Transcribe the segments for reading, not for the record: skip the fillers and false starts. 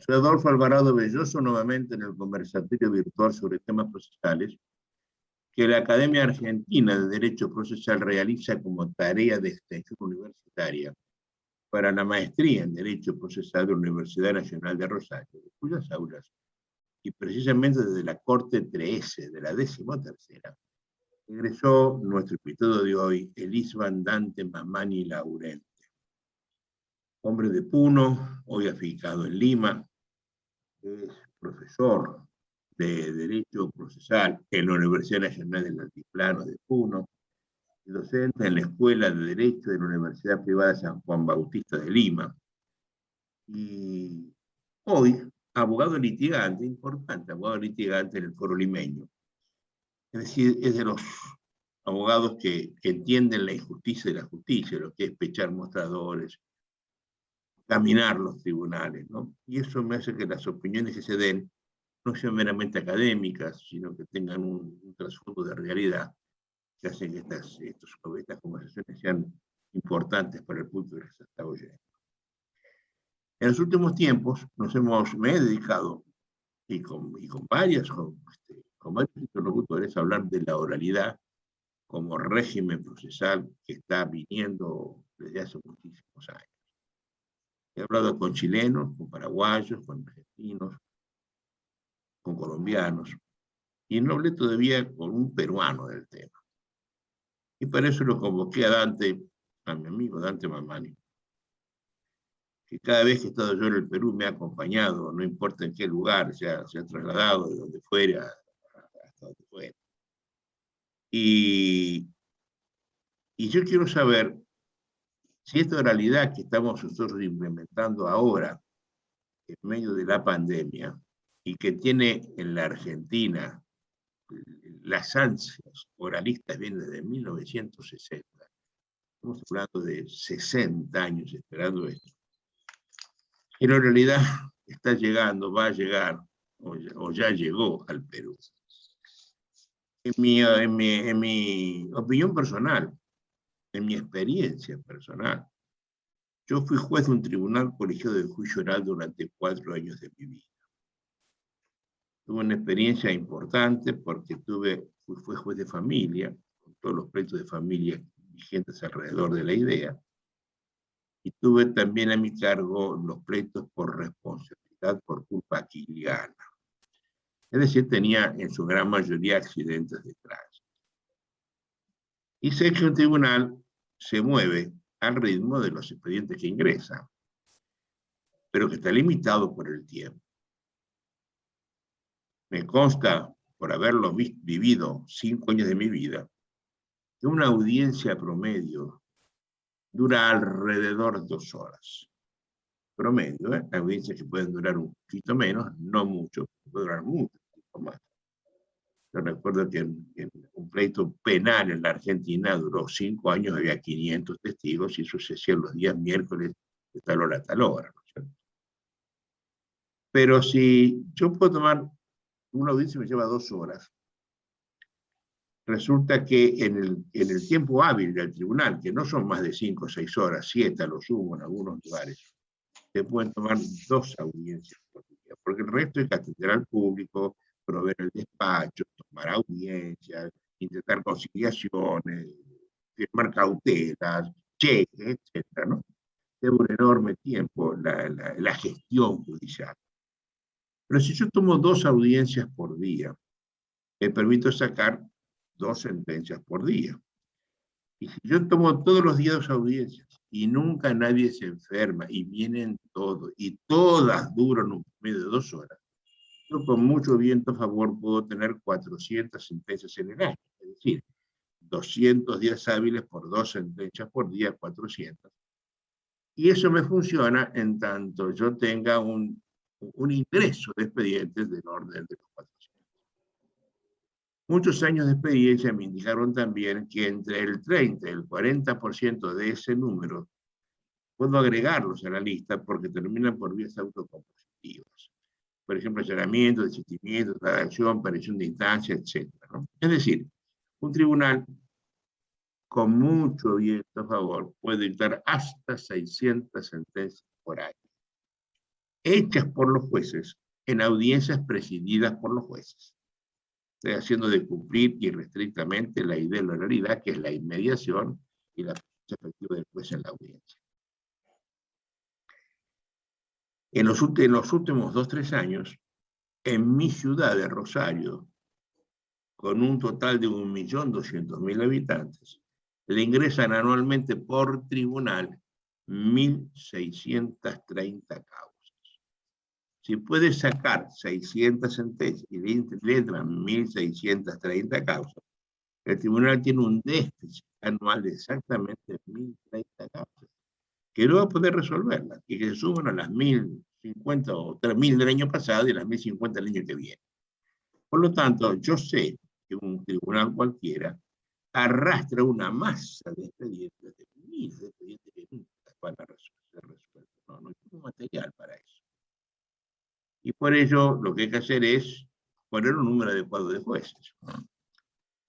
Soy Adolfo Alvarado Belloso, nuevamente en el conversatorio virtual sobre temas procesales, que la Academia Argentina de Derecho Procesal realiza como tarea de extensión universitaria para la maestría en Derecho Procesal de la Universidad Nacional de Rosario, de cuyas aulas, y precisamente desde la Corte 13 de la 13ª, egresó nuestro invitado de hoy, Elisban Dante Mamani Laurente. Hombre de Puno, hoy afincado en Lima, es profesor de Derecho Procesal en la Universidad Nacional del Altiplano de Puno, y docente en la Escuela de Derecho de la Universidad Privada San Juan Bautista de Lima. Y hoy, abogado litigante, importante, abogado litigante en el Foro Limeño. Es decir, es de los abogados que entienden la injusticia de la justicia, lo que es pechar mostradores, caminar los tribunales, ¿no? Y eso me hace que las opiniones que se den no sean meramente académicas, sino que tengan un trasfondo de realidad que hacen que estas conversaciones sean importantes para el punto que se está oyendo. En los últimos tiempos me he dedicado, y con varios interlocutores, a hablar de la oralidad como régimen procesal que está viniendo desde hace muchísimos años. He hablado con chilenos, con paraguayos, con argentinos, con colombianos, y no hablé todavía con un peruano del tema. Y para eso lo convoqué a mi amigo Dante Mamani, que cada vez que he estado yo en el Perú me ha acompañado, no importa en qué lugar, se ha trasladado de donde fuera hasta donde fuera. Y yo quiero saber si esta oralidad que estamos nosotros implementando ahora, en medio de la pandemia, y que tiene en la Argentina las ansias oralistas vienen desde 1960, estamos hablando de 60 años esperando esto, en realidad está llegando, va a llegar, o ya llegó al Perú. En mi opinión personal, en mi experiencia personal, yo fui juez de un tribunal colegiado de juicio oral durante 4 años de mi vida. Tuve una experiencia importante porque fui juez de familia, con todos los pleitos de familia vigentes alrededor de la idea, y tuve también a mi cargo los pleitos por responsabilidad por culpa quiliana. Es decir, tenía en su gran mayoría accidentes de tránsito. Y sé que un tribunal se mueve al ritmo de los expedientes que ingresan, pero que está limitado por el tiempo. Me consta, por haberlo vivido 5 años de mi vida, que una audiencia promedio dura alrededor de 2 horas. Promedio, ¿eh? Audiencias que pueden durar un poquito menos, no mucho, pueden durar mucho más. Yo recuerdo que en un pleito penal en la Argentina duró 5 años, había 500 testigos, y eso se hacía los días miércoles de tal hora a tal hora, ¿no es cierto? Pero si yo puedo tomar una audiencia que me lleva 2 horas, resulta que en el tiempo hábil del tribunal, que no son más de 5 o 6 horas, 7 a lo sumo en algunos lugares, se pueden tomar 2 audiencias por día, porque el resto es atender al público, proveer el despacho, tomar audiencias, intentar conciliaciones, firmar cautelas, cheques, etc., ¿no? Lleva un enorme tiempo la gestión judicial. Pero si yo tomo 2 audiencias por día, me permito sacar 2 sentencias por día. Y si yo tomo todos los días 2 audiencias y nunca nadie se enferma y vienen todos y todas duran un promedio de 2 horas, yo con mucho viento a favor puedo tener 400 sentencias en el año. Es decir, 200 días hábiles por 2 sentencias por día, 400. Y eso me funciona en tanto yo tenga un ingreso de expedientes del orden de los 400. Muchos años de experiencia me indicaron también que entre el 30 y el 40% de ese número puedo agregarlos a la lista porque terminan por vías autocompositivas. Por ejemplo, allanamiento, desistimiento, transacción, aparición de instancia, etc., ¿no? Es decir, un tribunal con mucho viento a favor puede dictar hasta 600 sentencias por año. hechas por los jueces en audiencias presididas por los jueces, haciendo de cumplir irrestrictamente la idea de la oralidad, que es la inmediación y la presencia efectiva del juez en la audiencia. En los últimos 2 o 3 años, en mi ciudad de Rosario, con un total de 1.200.000 habitantes, le ingresan anualmente por tribunal 1.630 causas. Si puede sacar 600 sentencias y le entran 1.630 causas, el tribunal tiene un déficit anual de exactamente 1.030 causas, que no va a poder resolverlas, y que se suman a las 1.050 o 3.000 del año pasado y las 1.050 del año que viene. Por lo tanto, yo sé que un tribunal cualquiera arrastra una masa de expedientes, de miles de expedientes que nunca van a ser resueltos. No hay material para eso. Y por ello lo que hay que hacer es poner un número adecuado de jueces.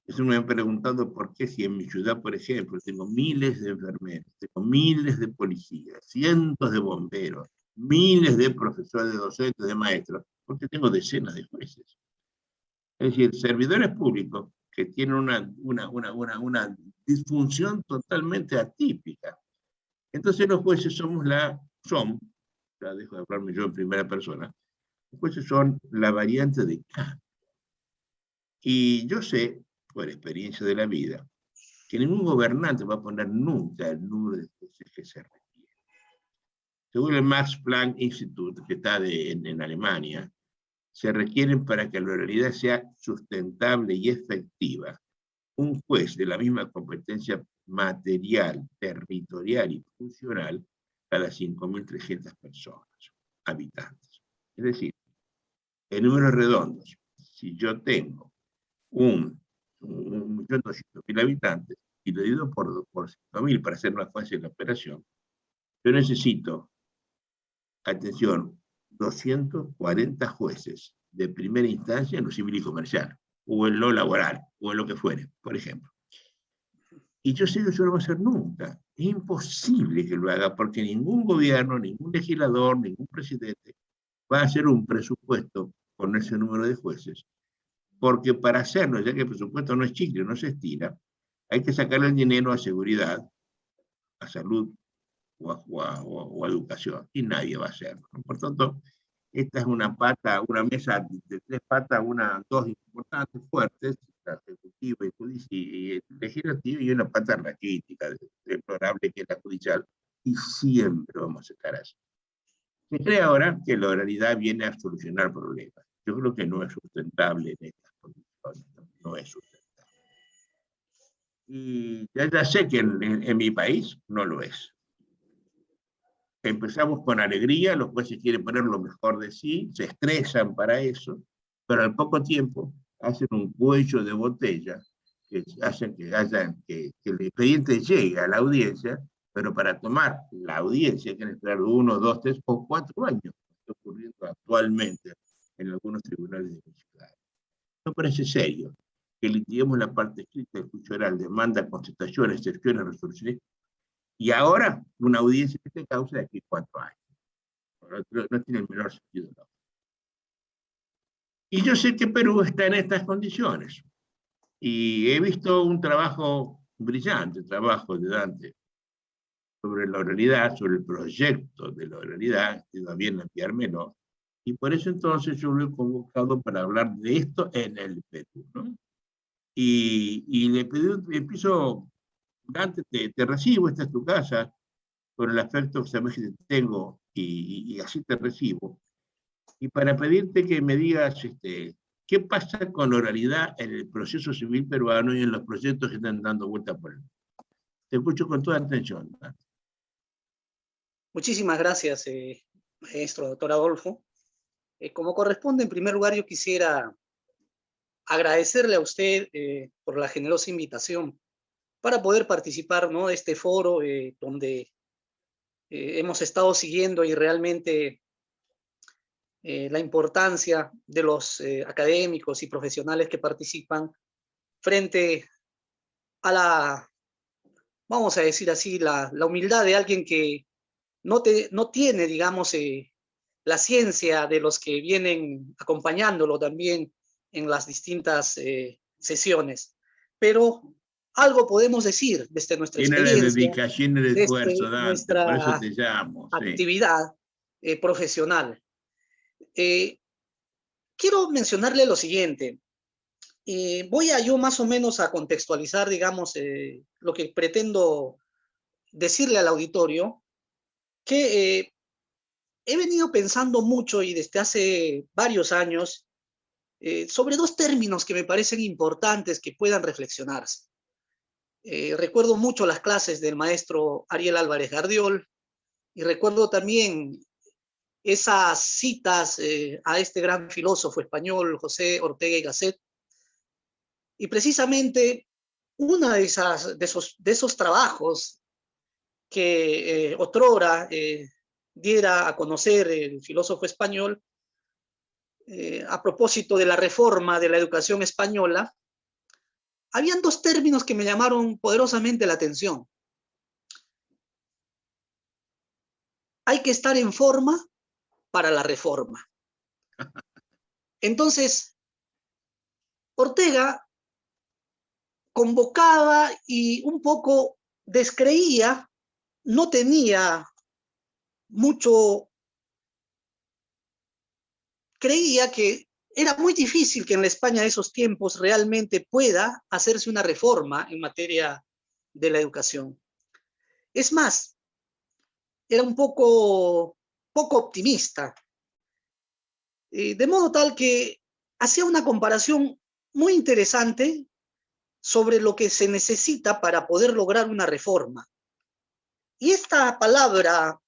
Eso me han preguntado por qué si en mi ciudad, por ejemplo, tengo miles de enfermeros, tengo miles de policías, cientos de bomberos, miles de profesores, de docentes, de maestros, porque tengo decenas de jueces. Es decir, servidores públicos que tienen una disfunción totalmente atípica. Entonces los jueces ya dejo de hablarme yo en primera persona, los jueces son la variante de K. Y yo sé, por experiencia de la vida, que ningún gobernante va a poner nunca el número de jueces que se requiere. Según el Max Planck Institute, que está en Alemania, se requieren para que la oralidad sea sustentable y efectiva un juez de la misma competencia material, territorial y funcional cada 5.300 personas, habitantes. Es decir, en números redondos, si yo tengo 1.200.000 habitantes y lo divido por 5.000 para hacer más fácil la operación, yo necesito, atención, 240 jueces de primera instancia en lo civil y comercial, o en lo laboral, o en lo que fuere, por ejemplo. Y yo sé que eso no va a hacer nunca. Es imposible que lo haga, porque ningún gobierno, ningún legislador, ningún presidente va a hacer un presupuesto con ese número de jueces. Porque para hacerlo, ya que el presupuesto no es chicle, no se estira, hay que sacarle el dinero a seguridad, a salud o a educación, y nadie va a hacerlo. Por tanto, esta es una mesa de 3 patas, dos importantes, fuertes, la ejecutiva y legislativa, y una pata raquítica, deplorable, que es la judicial, y siempre vamos a estar así. Se cree ahora que la oralidad viene a solucionar problemas. Yo creo que no es sustentable en estas condiciones, no es sustentable. Y ya sé que en mi país no lo es. Empezamos con alegría, los jueces quieren poner lo mejor de sí, se estresan para eso, pero al poco tiempo hacen un cuello de botella que hacen que el expediente llegue a la audiencia, pero para tomar la audiencia hay que esperar 1, 2, 3 o 4 años, está ocurriendo actualmente en algunos tribunales de mi ciudad. No parece serio que litiguemos la parte escrita del juicio oral, demanda, contestaciones, excepciones, resoluciones, y ahora una audiencia que se causa de aquí 4 años. No tiene el menor sentido. ¿No? Y yo sé que Perú está en estas condiciones. Y he visto un trabajo brillante, trabajo de Dante, sobre la oralidad, sobre el proyecto de la oralidad, que va bien enviármelo. Y por eso entonces yo lo he convocado para hablar de esto en el Perú. ¿No? Y le empiezo, Dante, te recibo, esta es tu casa, con el afecto que sabes que te tengo, y así te recibo. Y para pedirte que me digas qué pasa con la oralidad en el proceso civil peruano y en los proyectos que están dando vuelta por él. Te escucho con toda atención. Muchísimas gracias, maestro, doctor Adolfo. Como corresponde, en primer lugar, yo quisiera agradecerle a usted por la generosa invitación para poder participar, ¿no?, de este foro donde hemos estado siguiendo y realmente la importancia de los académicos y profesionales que participan frente a la, vamos a decir así, la humildad de alguien que no tiene, digamos, la ciencia de los que vienen acompañándolo también en las distintas sesiones. Pero algo podemos decir desde nuestra Tiene la experiencia, dedicación y el esfuerzo, desde Dante, por eso nuestra te llamo. Sí. actividad profesional. Quiero mencionarle lo siguiente. Voy a yo más o menos a contextualizar, digamos, lo que pretendo decirle al auditorio, que he venido pensando mucho y desde hace varios años sobre dos términos que me parecen importantes que puedan reflexionarse. Recuerdo mucho las clases del maestro Ariel Álvarez Gardiol y recuerdo también esas citas a este gran filósofo español, José Ortega y Gasset. Y precisamente uno de esos trabajos que otrora diera a conocer el filósofo español, a propósito de la reforma de la educación española, habían dos términos que me llamaron poderosamente la atención. Hay que estar en forma para la reforma. Entonces, Ortega convocaba y un poco descreía, no tenía mucho, creía que era muy difícil que en la España de esos tiempos realmente pueda hacerse una reforma en materia de la educación. Es más, era un poco optimista, de modo tal que hacía una comparación muy interesante sobre lo que se necesita para poder lograr una reforma. Y esta palabra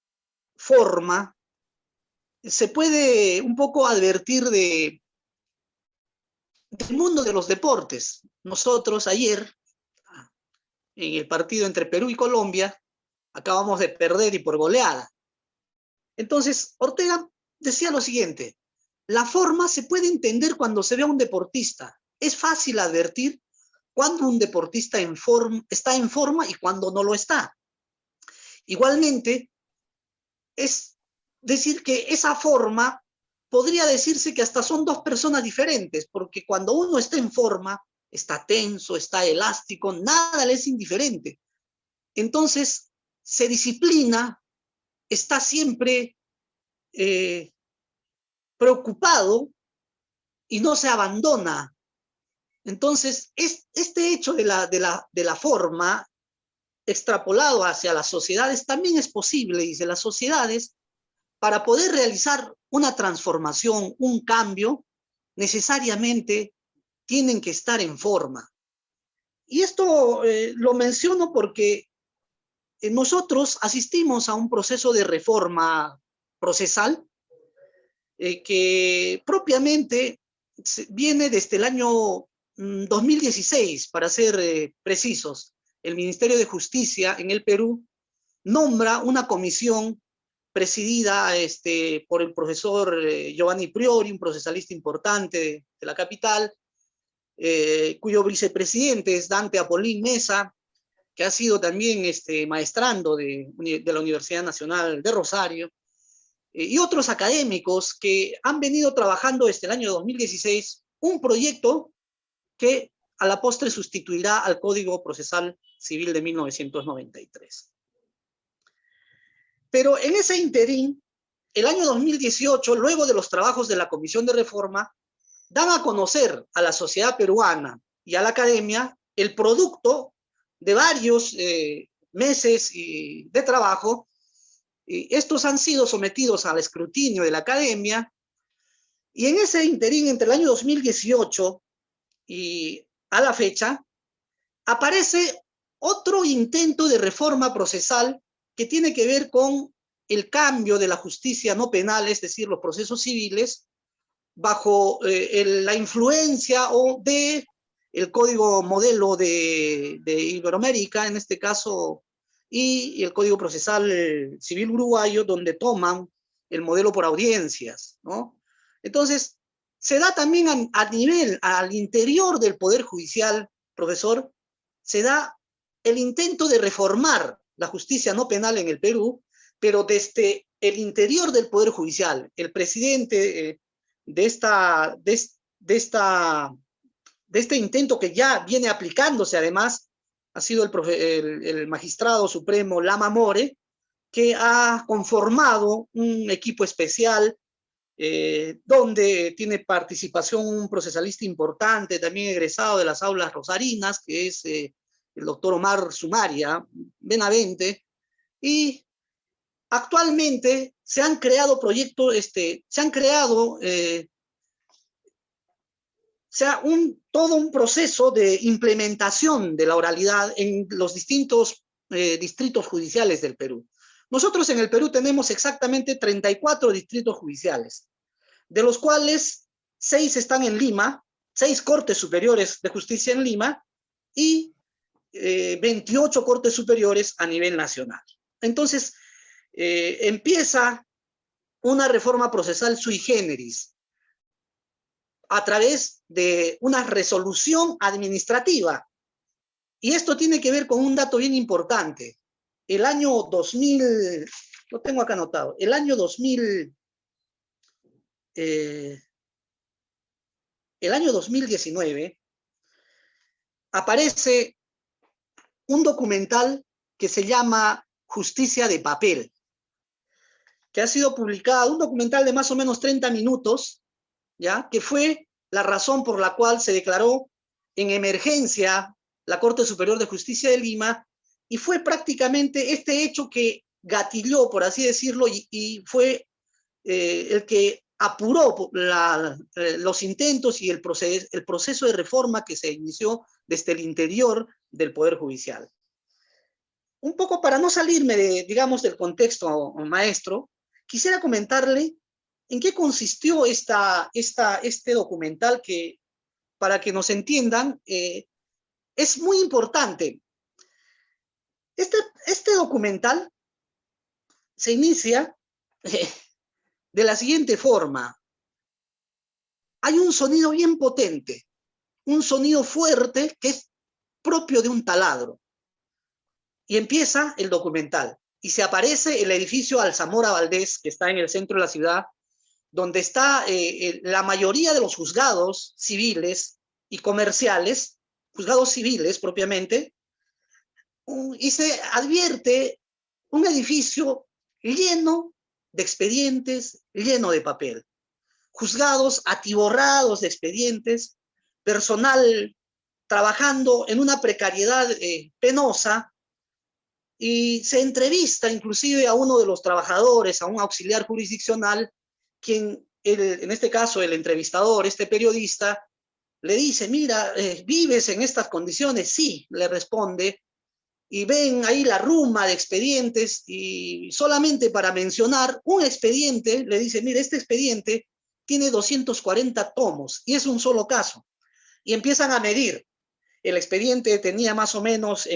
forma se puede un poco advertir del mundo de los deportes. Nosotros ayer, en el partido entre Perú y Colombia, acabamos de perder y por goleada. Entonces, Ortega decía lo siguiente: la forma se puede entender cuando se ve a un deportista. Es fácil advertir cuando un deportista está en forma y cuando no lo está. Igualmente, es decir que esa forma podría decirse que hasta son dos personas diferentes, porque cuando uno está en forma, está tenso, está elástico, nada le es indiferente. Entonces, se disciplina, está siempre preocupado y no se abandona. Entonces, este hecho de la forma extrapolado hacia las sociedades también es posible, dice. Las sociedades, para poder realizar una transformación, un cambio, necesariamente tienen que estar en forma. Y esto lo menciono porque nosotros asistimos a un proceso de reforma procesal que propiamente viene desde el año 2016, para ser precisos. El Ministerio de Justicia en el Perú nombra una comisión presidida por el profesor Giovanni Priori, un procesalista importante de la capital, cuyo vicepresidente es Dante Apolín Mesa, que ha sido también maestrando de la Universidad Nacional de Rosario, y otros académicos que han venido trabajando desde el año 2016 un proyecto que a la postre sustituirá al Código Procesal Civil de 1993. Pero en ese interín, el año 2018, luego de los trabajos de la Comisión de Reforma, dan a conocer a la sociedad peruana y a la academia el producto de varios meses de trabajo. Y estos han sido sometidos al escrutinio de la academia, y en ese interín, entre el año 2018 y a la fecha, aparece otro intento de reforma procesal que tiene que ver con el cambio de la justicia no penal, es decir, los procesos civiles, bajo la influencia de el Código Modelo de Iberoamérica, en este caso, y el Código Procesal Civil Uruguayo, donde toman el modelo por audiencias, ¿no? Entonces, se da también al interior del Poder Judicial, profesor, se da el intento de reformar la justicia no penal en el Perú, pero desde el interior del Poder Judicial. El presidente de este intento que ya viene aplicándose, además, ha sido el magistrado supremo Lama More, que ha conformado un equipo especial donde tiene participación un procesalista importante, también egresado de las aulas rosarinas, que es el doctor Omar Sumaria Benavente, y actualmente se han creado proyectos, todo un proceso de implementación de la oralidad en los distintos distritos judiciales del Perú. Nosotros en el Perú tenemos exactamente 34 distritos judiciales, de los cuales 6 están en Lima, 6 cortes superiores de justicia en Lima y 28 cortes superiores a nivel nacional. Entonces, empieza una reforma procesal sui generis a través de una resolución administrativa. Y esto tiene que ver con un dato bien importante. El año 2000, lo tengo acá anotado, el año 2019 aparece un documental que se llama Justicia de Papel, que ha sido publicado, un documental de más o menos 30 minutos, ¿ya? Que fue la razón por la cual se declaró en emergencia la Corte Superior de Justicia de Lima, y fue prácticamente este hecho que gatilló, por así decirlo, y fue el que apuró los intentos y el proceso de reforma que se inició desde el interior del Poder Judicial. Un poco para no salirme digamos, del contexto, maestro, quisiera comentarle en qué consistió este documental que, para que nos entiendan, es muy importante. Este documental se inicia de la siguiente forma. Hay un sonido bien potente, un sonido fuerte que es propio de un taladro. Y empieza el documental. Y se aparece el edificio Alzamora Valdés, que está en el centro de la ciudad, donde está la mayoría de los juzgados civiles y comerciales, juzgados civiles propiamente, y se advierte un edificio lleno de expedientes, lleno de papel. Juzgados atiborrados de expedientes, personal trabajando en una precariedad penosa, y se entrevista inclusive a uno de los trabajadores, a un auxiliar jurisdiccional, quien, en este caso el entrevistador, este periodista, le dice, mira, ¿vives en estas condiciones? Sí, le responde, y ven ahí la ruma de expedientes, y solamente para mencionar un expediente, le dice, mira, este expediente tiene 240 tomos, y es un solo caso, y empiezan a medir. El expediente tenía más o menos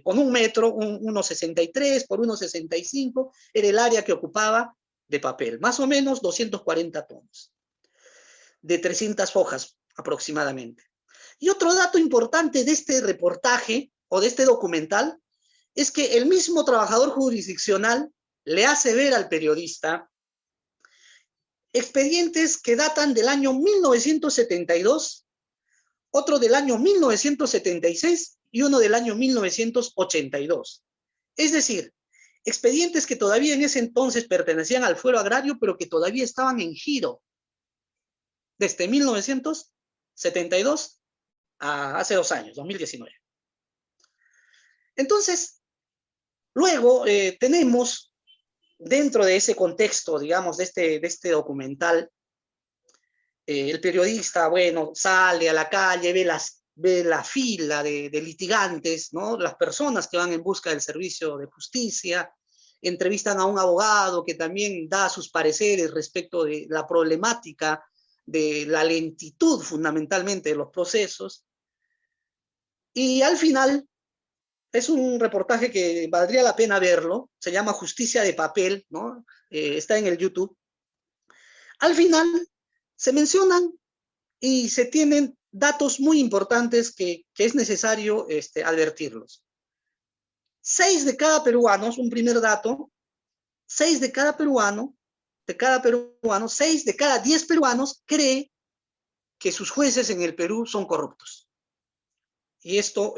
con 1 metro, 1,63 por 1,65, era el área que ocupaba de papel, más o menos 240 tomos, de 300 hojas aproximadamente. Y otro dato importante de este reportaje o de este documental es que el mismo trabajador jurisdiccional le hace ver al periodista expedientes que datan del año 1972, otro del año 1976 y uno del año 1982. Es decir, expedientes que todavía en ese entonces pertenecían al fuero agrario, pero que todavía estaban en giro, desde 1972 a hace 2 años, 2019. Entonces, luego tenemos, dentro de ese contexto, digamos, de este documental, el periodista, bueno, sale a la calle, ve la fila de litigantes, ¿no? Las personas que van en busca del servicio de justicia, entrevistan a un abogado que también da sus pareceres respecto de la problemática de la lentitud fundamentalmente de los procesos. Y al final, es un reportaje que valdría la pena verlo, se llama Justicia de Papel, ¿no? Está en el YouTube. Al final se mencionan y se tienen datos muy importantes que es necesario advertirlos. 6 de cada peruanos, un primer dato, 6 de cada peruano, 6 de cada 10 peruanos cree que sus jueces en el Perú son corruptos. Y esto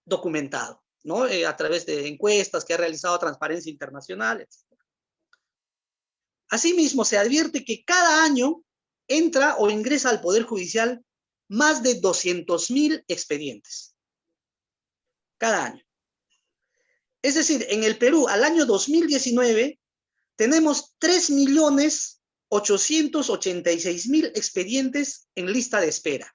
documentado, ¿no? A través de encuestas que ha realizado Transparencia Internacional, etc. Asimismo, se advierte que cada año entra o ingresa al Poder Judicial más de 200.000 expedientes. Cada año. Es decir, en el Perú, al año 2019, tenemos 3.886.000 expedientes en lista de espera.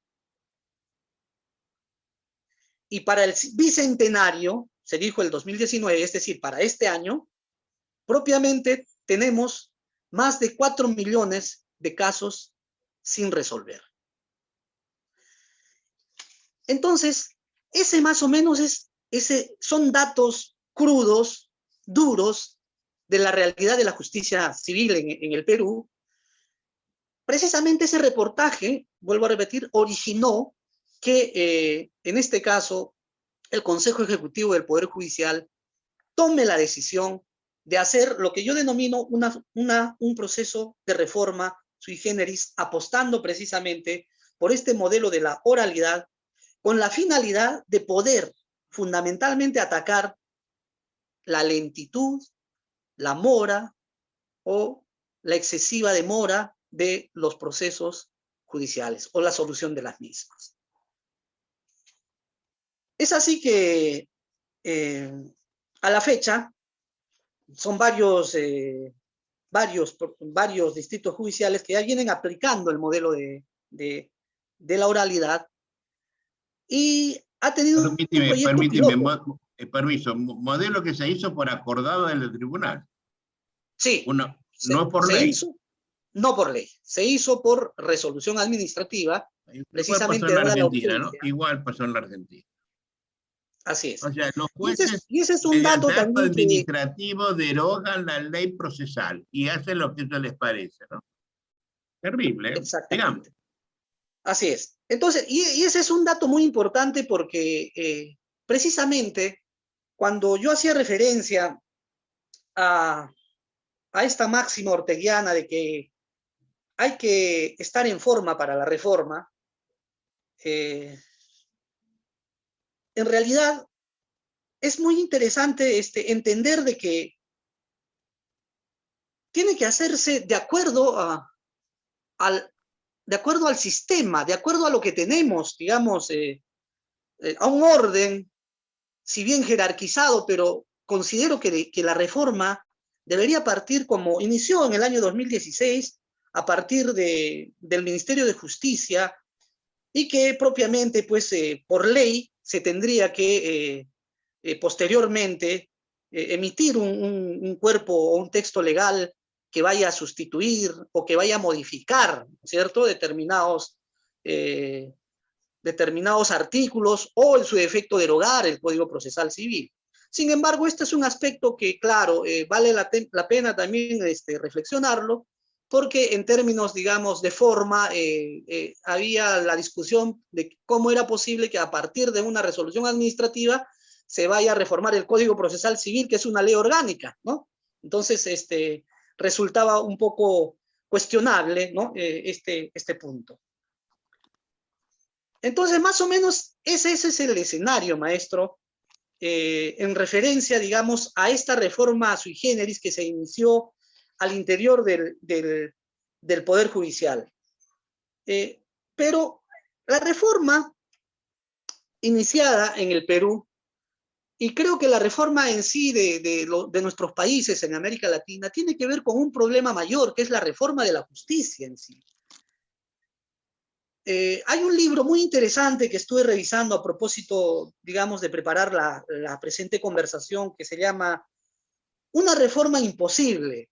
Y para el bicentenario, se dijo el 2019, es decir, para este año, propiamente tenemos más de 4 millones de casos sin resolver. Entonces, ese más o menos son datos crudos, duros, de la realidad de la justicia civil en el Perú. Precisamente ese reportaje, vuelvo a repetir, originó que en este caso el Consejo Ejecutivo del Poder Judicial tome la decisión de hacer lo que yo denomino un proceso de reforma sui generis, apostando precisamente por este modelo de la oralidad, con la finalidad de poder fundamentalmente atacar la lentitud, la mora o la excesiva demora de los procesos judiciales o la solución de las mismas. Es así que a la fecha son varios distritos judiciales que ya vienen aplicando el modelo de la oralidad y ha tenido un proyecto piloto. Permiso, modelo que se hizo por acordado del tribunal. Sí. No por ley. No por ley, se hizo por resolución administrativa, precisamente Igual pasó en la Argentina, ¿no? Igual pasó en la Argentina. Así es. O sea, los jueces, y ese es un dato también administrativo, derogan la ley procesal y hacen lo que eso les parece, ¿no? Terrible, ¿eh? Exactamente. Digamos. Así es. Entonces, y ese es un dato muy importante porque precisamente cuando yo hacía referencia a esta máxima orteguiana de que hay que estar en forma para la reforma, en realidad es muy interesante entender de que tiene que hacerse de acuerdo al sistema, de acuerdo a lo que tenemos, digamos, a un orden, si bien jerarquizado, pero considero que la reforma debería partir como inició en el año 2016, a partir del Ministerio de Justicia, y que propiamente, pues, por ley, se tendría que posteriormente emitir un cuerpo o un texto legal que vaya a sustituir o que vaya a modificar, ¿cierto?, determinados artículos o en su defecto derogar el Código Procesal Civil. Sin embargo, este es un aspecto que, claro, vale la pena también reflexionarlo, porque en términos, digamos, de forma, había la discusión de cómo era posible que a partir de una resolución administrativa se vaya a reformar el Código Procesal Civil, que es una ley orgánica, ¿no? Entonces, resultaba un poco cuestionable, ¿no? Este punto. Entonces, más o menos, ese es el escenario, maestro, en referencia, digamos, a esta reforma sui generis que se inició al interior del Poder Judicial. Pero la reforma iniciada en el Perú, y creo que la reforma en sí de nuestros países en América Latina tiene que ver con un problema mayor, que es la reforma de la justicia en sí. Hay un libro muy interesante que estuve revisando a propósito, digamos, de preparar la presente conversación, que se llama Una reforma imposible.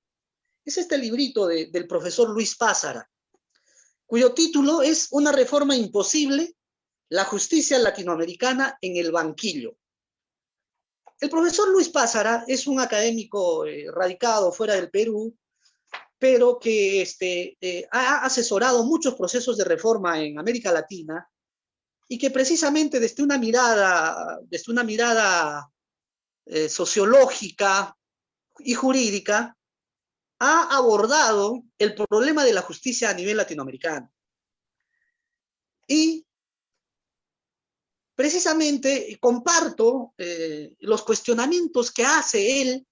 Es este librito del profesor Luis Pázara, cuyo título es Una reforma imposible, la justicia latinoamericana en el banquillo. El profesor Luis Pázara es un académico radicado fuera del Perú, pero que ha asesorado muchos procesos de reforma en América Latina y que precisamente desde una mirada sociológica y jurídica ha abordado el problema de la justicia a nivel latinoamericano. Y precisamente comparto los cuestionamientos que hace él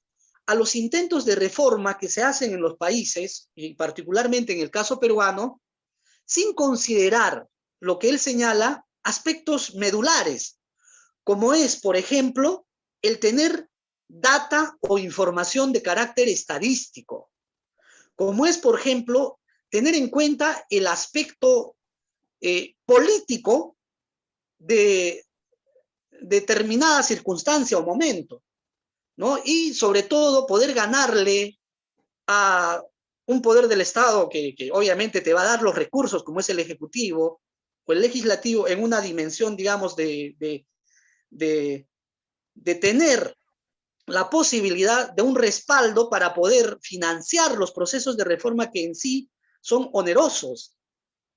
a los intentos de reforma que se hacen en los países, y particularmente en el caso peruano, sin considerar lo que él señala aspectos medulares, como es, por ejemplo, el tener data o información de carácter estadístico, como es, por ejemplo, tener en cuenta el aspecto político de determinada circunstancia o momento, ¿no? Y sobre todo poder ganarle a un poder del Estado que obviamente te va a dar los recursos, como es el Ejecutivo o el Legislativo, en una dimensión, digamos, de tener la posibilidad de un respaldo para poder financiar los procesos de reforma que en sí son onerosos,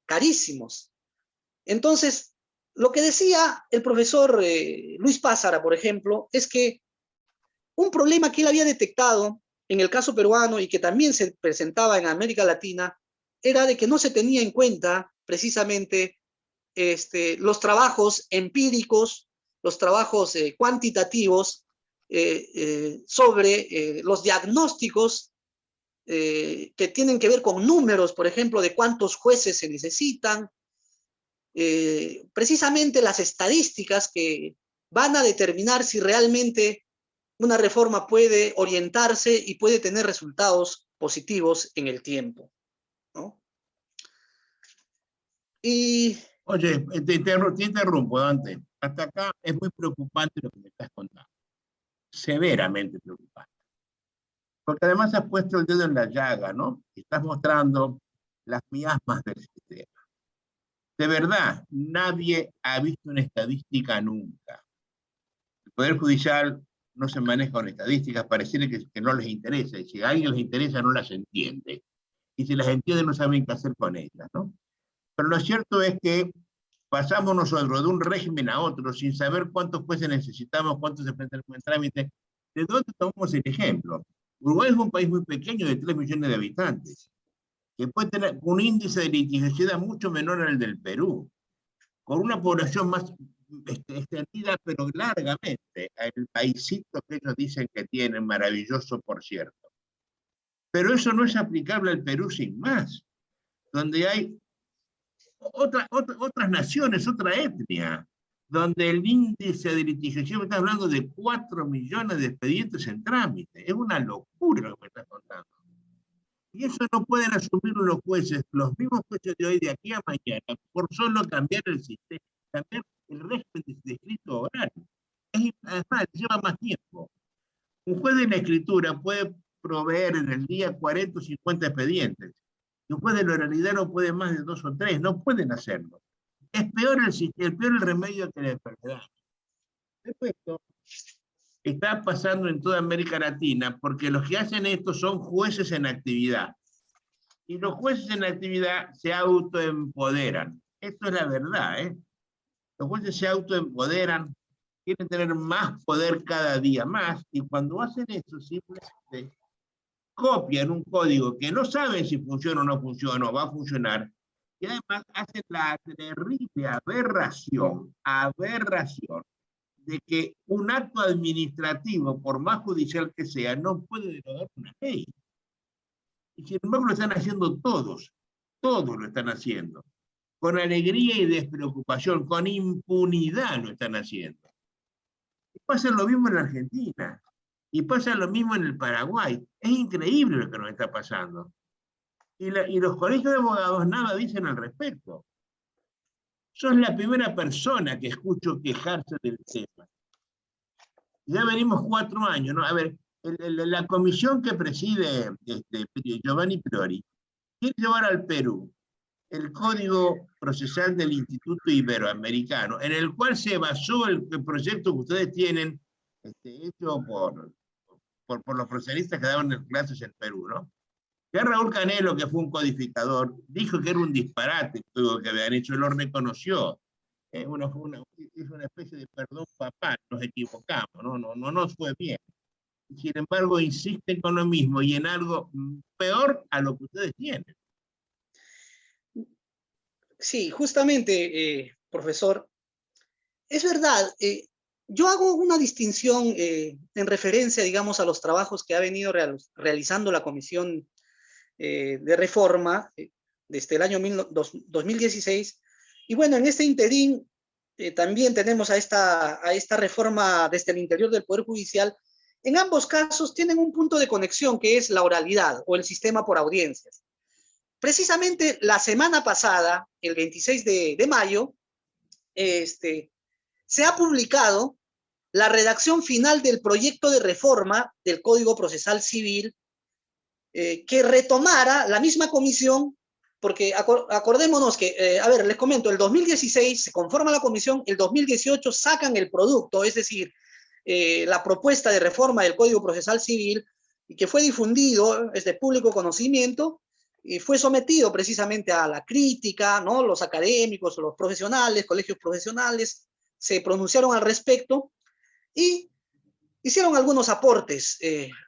carísimos. Entonces, lo que decía el profesor Luis Pázara, por ejemplo, es que un problema que él había detectado en el caso peruano y que también se presentaba en América Latina era de que no se tenía en cuenta precisamente los trabajos empíricos, los trabajos cuantitativos sobre los diagnósticos que tienen que ver con números, por ejemplo, de cuántos jueces se necesitan, precisamente las estadísticas que van a determinar si realmente una reforma puede orientarse y puede tener resultados positivos en el tiempo, ¿no? Y... Oye, te interrumpo, Dante. Hasta acá es muy preocupante lo que me estás contando. Severamente preocupante. Porque además has puesto el dedo en la llaga, ¿no? Estás mostrando las miasmas del sistema. De verdad, nadie ha visto una estadística nunca. El Poder Judicial no se maneja con estadísticas, pareciera que no les interesa, y si a alguien les interesa no las entiende. Y si las entiende no saben qué hacer con ellas, ¿no? Pero lo cierto es que pasamos nosotros de un régimen a otro sin saber cuántos jueces necesitamos, cuántos se presentan en trámite. ¿De dónde tomamos el ejemplo? Uruguay es un país muy pequeño de 3 millones de habitantes, que puede tener un índice de litigiosidad mucho menor al del Perú, con una población más extendida, pero largamente, el paisito que ellos dicen que tienen, maravilloso por cierto. Pero eso no es aplicable al Perú sin más, donde hay otras naciones, otra etnia, donde el índice de litigio, me estás hablando de 4 millones de expedientes en trámite. Es una locura lo que me estás contando. Y eso no pueden asumir los jueces, los mismos jueces de hoy, de aquí a mañana, por solo cambiar el sistema, cambiar el régimen de escrito oral. Además, lleva más tiempo. Un juez de la escritura puede proveer en el día 40 o 50 expedientes. Un juez de la oralidad no puede más de 2 o 3, no pueden hacerlo. Es peor el remedio que la enfermedad. Esto está pasando en toda América Latina porque los que hacen esto son jueces en actividad. Y los jueces en actividad se autoempoderan. Esto es la verdad, ¿eh? Los jueces se autoempoderan, quieren tener más poder cada día más, y cuando hacen eso simplemente copian un código que no saben si funciona o no funciona o va a funcionar, y además hacen la terrible aberración de que un acto administrativo, por más judicial que sea, no puede derogar una ley. Y sin embargo lo están haciendo todos lo están haciendo. Con alegría y despreocupación, con impunidad lo están haciendo. Y pasa lo mismo en la Argentina, y pasa lo mismo en el Paraguay. Es increíble lo que nos está pasando. Y los colegios de abogados nada dicen al respecto. Sos la primera persona que escucho quejarse del tema. Ya venimos 4 años, ¿no? A ver, la comisión que preside Giovanni Priori quiere llevar al Perú el Código Procesal del Instituto Iberoamericano, en el cual se basó el proyecto que ustedes tienen, hecho por los procesalistas que daban clases en Perú, ¿no? Ya Raúl Canelo, que fue un codificador, dijo que era un disparate todo lo que habían hecho, lo reconoció. Es una especie de perdón papá, nos equivocamos, no nos fue bien. sin embargo insisten con lo mismo y en algo peor a lo que ustedes tienen. Sí, justamente, profesor, es verdad. Yo hago una distinción en referencia, digamos, a los trabajos que ha venido realizando la Comisión de Reforma desde el año 2016. Y bueno, en este interín también tenemos a esta reforma desde el interior del Poder Judicial. En ambos casos tienen un punto de conexión que es la oralidad o el sistema por audiencias. Precisamente la semana pasada, el 26 de mayo, se ha publicado la redacción final del proyecto de reforma del Código Procesal Civil que retomara la misma comisión, porque acordémonos que, a ver, les comento, el 2016 se conforma la comisión, el 2018 sacan el producto, es decir, la propuesta de reforma del Código Procesal Civil, y que fue difundido, es de público conocimiento, y fue sometido precisamente a la crítica, ¿no? Los académicos, los profesionales, colegios profesionales, se pronunciaron al respecto y hicieron algunos aportes.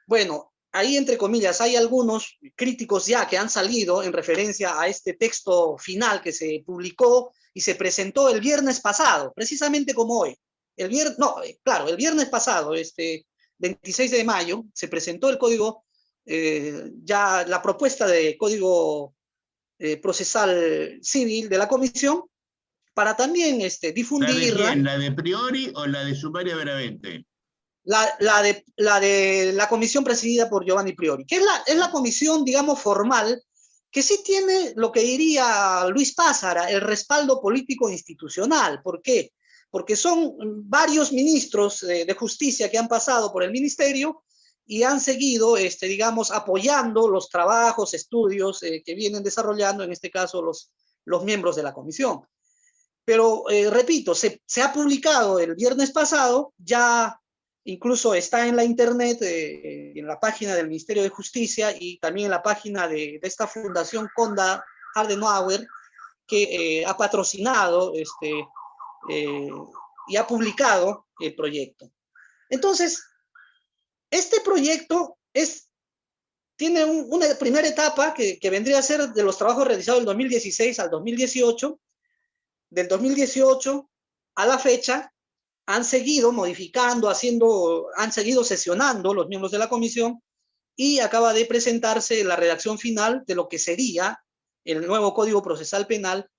Bueno, ahí entre comillas hay algunos críticos ya que han salido en referencia a este texto final que se publicó y se presentó el viernes pasado, precisamente como hoy. El viernes, no, claro, el viernes pasado, 26 de mayo, se presentó el código, ya la propuesta de código procesal civil de la comisión para también difundirla. ¿La de quién? ¿La de Priori o la de Sumaria Benavente? La de la comisión presidida por Giovanni Priori, que es la comisión, digamos, formal, que sí tiene lo que diría Luis Pázara, el respaldo político institucional. ¿Por qué? Porque son varios ministros de justicia que han pasado por el ministerio y han seguido, digamos, apoyando los trabajos, estudios que vienen desarrollando, en este caso, los miembros de la comisión. Pero, repito, se ha publicado el viernes pasado, ya incluso está en la internet, en la página del Ministerio de Justicia y también en la página de esta fundación Konrad Adenauer, que ha patrocinado y ha publicado el proyecto. Entonces, este proyecto tiene una primera etapa que vendría a ser de los trabajos realizados del 2016 al 2018. Del 2018 a la fecha, han seguido modificando, han seguido sesionando los miembros de la comisión y acaba de presentarse la redacción final de lo que sería el nuevo Código Procesal Penal,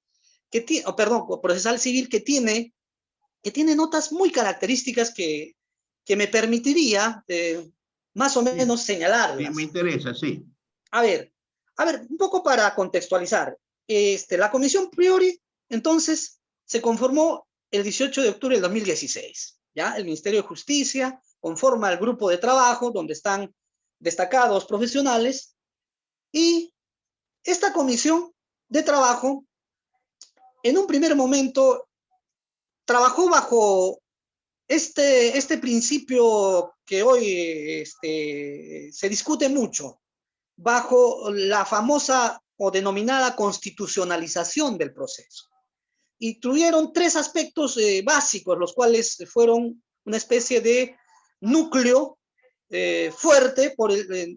Procesal Civil, que tiene notas muy características que me permitiría más o menos señalarlas. Sí, me interesa, sí. A ver, un poco para contextualizar. La comisión Priori, entonces, se conformó el 18 de octubre del 2016. ¿Ya? El Ministerio de Justicia conforma el grupo de trabajo donde están destacados profesionales y esta comisión de trabajo en un primer momento trabajó bajo este principio que hoy se discute mucho, bajo la famosa o denominada constitucionalización del proceso. Y tuvieron tres aspectos básicos, los cuales fueron una especie de núcleo fuerte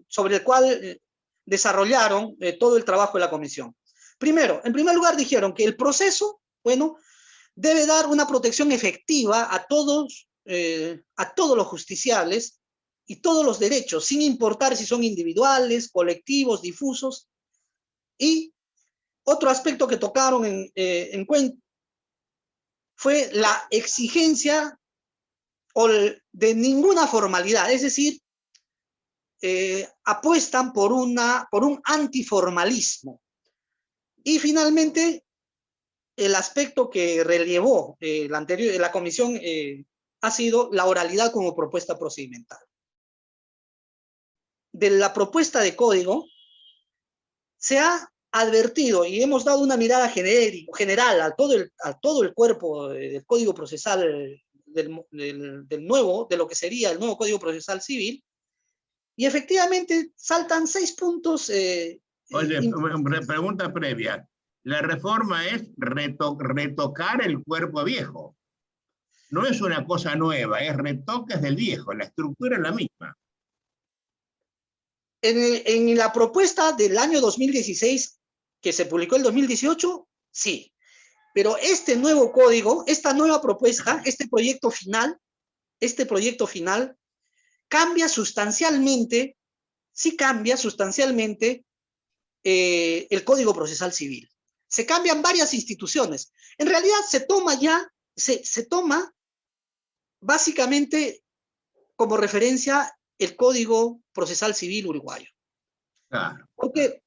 sobre el cual desarrollaron todo el trabajo de la comisión. Primero, en primer lugar, dijeron que el proceso, bueno, debe dar una protección efectiva a todos los justiciables y todos los derechos, sin importar si son individuales, colectivos, difusos. Y otro aspecto que tocaron en cuenta fue la exigencia de ninguna formalidad, es decir, apuestan por un antiformalismo. Y finalmente, el aspecto que relevó la comisión ha sido la oralidad como propuesta procedimental. De la propuesta de código se ha advertido y hemos dado una mirada general a todo el cuerpo del Código Procesal del nuevo, de lo que sería el nuevo Código Procesal Civil, y efectivamente saltan 6 puntos. Oye, pregunta previa. La reforma es retocar el cuerpo viejo. No es una cosa nueva, es retoques del viejo, la estructura es la misma. En la propuesta del año 2016, que se publicó el 2018, sí. Pero este nuevo código, esta nueva propuesta, este proyecto final, cambia sustancialmente, sí cambia sustancialmente el Código Procesal Civil. Se cambian varias instituciones. En realidad se toma básicamente como referencia el Código Procesal Civil uruguayo. Claro. Porque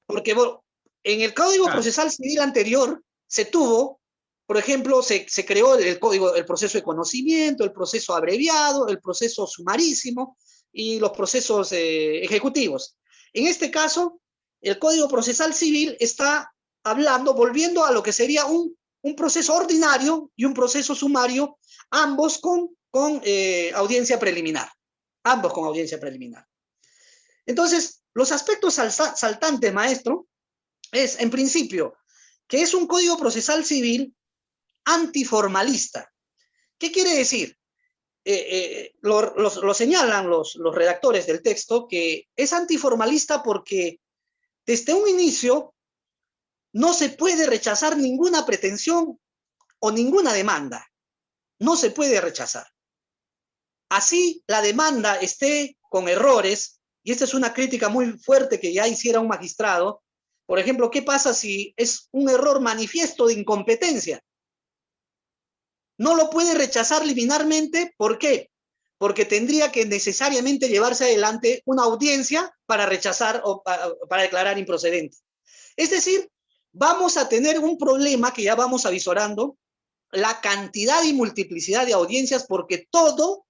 en el Código Procesal Civil anterior se tuvo, por ejemplo, se creó el código, el proceso de conocimiento, el proceso abreviado, el proceso sumarísimo y los procesos ejecutivos. En este caso, el Código Procesal Civil está volviendo a lo que sería un proceso ordinario y un proceso sumario, ambos con audiencia preliminar. Ambos con audiencia preliminar. Entonces, los aspectos saltantes, maestro, es, en principio, que es un Código Procesal Civil antiformalista. ¿Qué quiere decir? Lo señalan los redactores del texto, que es antiformalista porque desde un inicio no se puede rechazar ninguna pretensión o ninguna demanda. No se puede rechazar. Así la demanda esté con errores, y esta es una crítica muy fuerte que ya hiciera un magistrado. Por ejemplo, ¿qué pasa si es un error manifiesto de incompetencia? No lo puede rechazar liminarmente. ¿Por qué? Porque tendría que necesariamente llevarse adelante una audiencia para rechazar o para declarar improcedente. Es decir, vamos a tener un problema que ya vamos avisorando, la cantidad y multiplicidad de audiencias, porque todo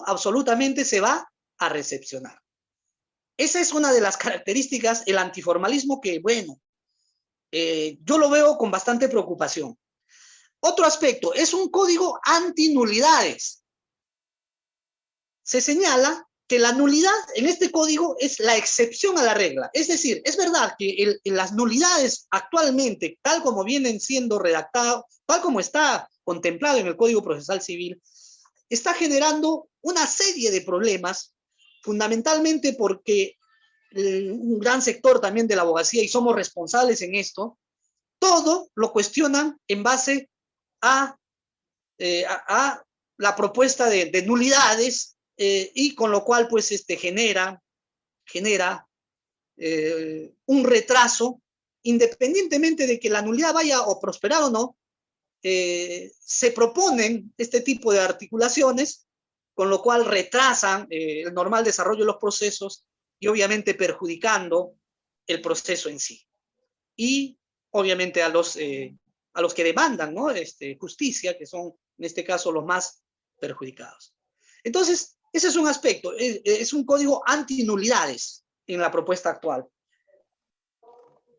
absolutamente se va a recepcionar. Esa es una de las características, el antiformalismo, que, bueno, yo lo veo con bastante preocupación. Otro aspecto, es un código antinulidades. Se señala que la nulidad en este código es la excepción a la regla. Es decir, es verdad que las nulidades actualmente, tal como vienen siendo redactadas, tal como está contemplado en el Código Procesal Civil, está generando una serie de problemas, fundamentalmente porque un gran sector también de la abogacía, y somos responsables en esto, todo lo cuestionan en base a la propuesta de nulidades, y con lo cual pues genera un retraso, independientemente de que la nulidad vaya a prosperar o no. Se proponen este tipo de articulaciones, con lo cual retrasan el normal desarrollo de los procesos y obviamente perjudicando el proceso en sí. Y obviamente a los que demandan, ¿no? Justicia, que son en este caso los más perjudicados. Entonces, ese es un aspecto, es un código antinulidades en la propuesta actual.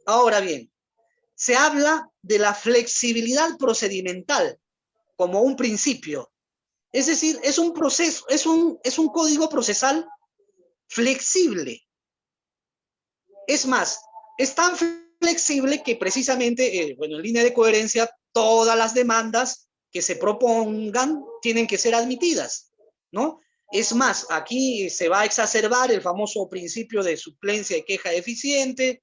Ahora bien, se habla de la flexibilidad procedimental como un principio. Es decir, es un proceso, es un código procesal flexible. Es más, es tan flexible que precisamente, bueno, en línea de coherencia, todas las demandas que se propongan tienen que ser admitidas, ¿no? Es más, aquí se va a exacerbar el famoso principio de suplencia y queja deficiente,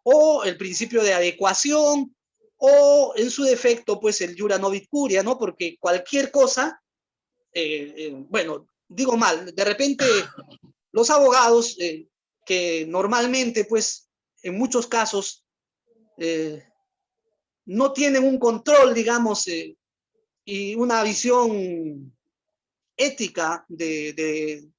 o el principio de adecuación, o en su defecto, pues el iura novit curia, ¿no? Porque cualquier cosa, bueno, digo mal, de repente los abogados, que normalmente, pues, en muchos casos, no tienen un control, digamos, y una visión ética del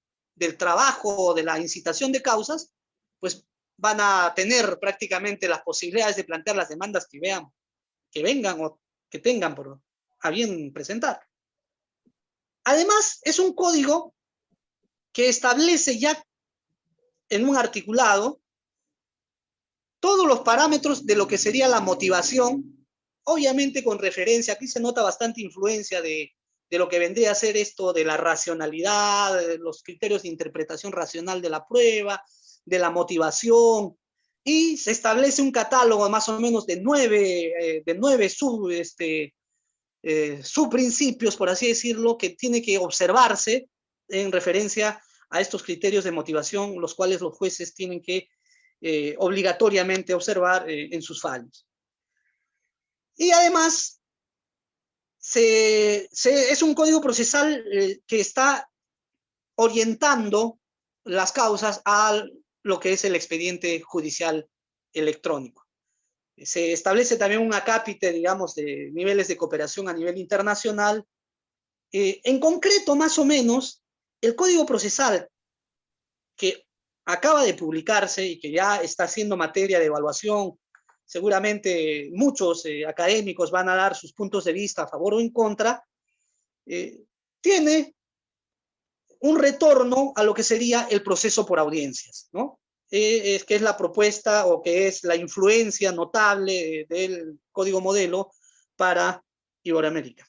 trabajo, de la incitación de causas, pues van a tener prácticamente las posibilidades de plantear las demandas que vean, que vengan o que tengan a bien presentar. Además, es un código que establece ya en un articulado todos los parámetros de lo que sería la motivación, obviamente con referencia, aquí se nota bastante influencia de lo que vendría a ser esto de la racionalidad, de los criterios de interpretación racional de la prueba, de la motivación, y se establece un catálogo más o menos de nueve subprincipios, por así decirlo, que tiene que observarse en referencia a estos criterios de motivación, los cuales los jueces tienen que obligatoriamente observar en sus fallos. Y además, es un código procesal que está orientando las causas a lo que es el expediente judicial electrónico. Se establece también un acápite, digamos, de niveles de cooperación a nivel internacional. En concreto, más o menos, el código procesal que acaba de publicarse y que ya está siendo materia de evaluación, seguramente muchos académicos van a dar sus puntos de vista a favor o en contra, tiene un retorno a lo que sería el proceso por audiencias, ¿no? Que es la propuesta o que es la influencia notable del código modelo para Iberoamérica.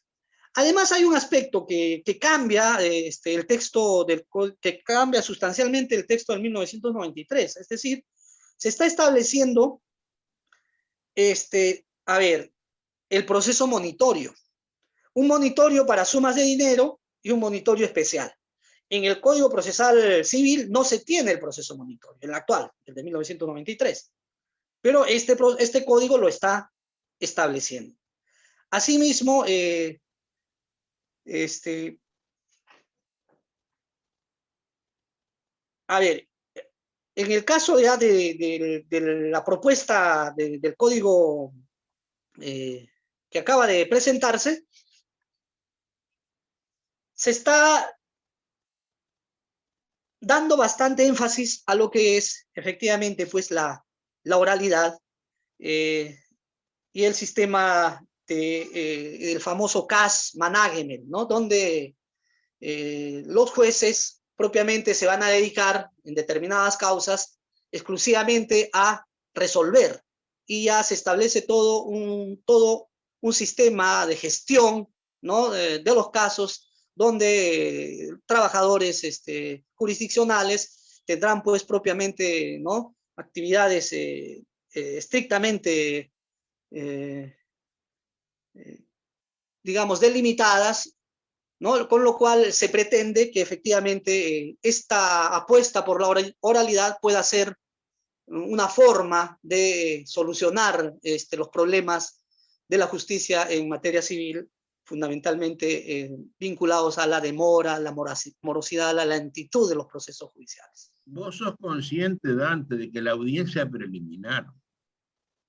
Además, hay un aspecto que cambia el texto que cambia sustancialmente el texto del 1993, es decir, se está estableciendo el proceso monitorio. Un monitorio para sumas de dinero y un monitorio especial. En el Código Procesal Civil no se tiene el proceso monitorio, el actual, el de 1993. Pero este código lo está estableciendo. Asimismo, a ver, en el caso ya de la propuesta del código que acaba de presentarse, se está dando bastante énfasis a lo que es efectivamente pues la oralidad y el sistema del famoso case management, ¿no? Donde los jueces propiamente se van a dedicar en determinadas causas exclusivamente a resolver, y ya se establece todo un sistema de gestión, ¿no? De los casos donde trabajadores jurisdiccionales tendrán pues propiamente, ¿no? Actividades estrictamente digamos delimitadas, ¿no? Con lo cual se pretende que efectivamente esta apuesta por la oralidad pueda ser una forma de solucionar los problemas de la justicia en materia civil, fundamentalmente vinculados a la demora, la morosidad, la lentitud de los procesos judiciales. ¿Vos sos consciente, Dante, de que la audiencia preliminar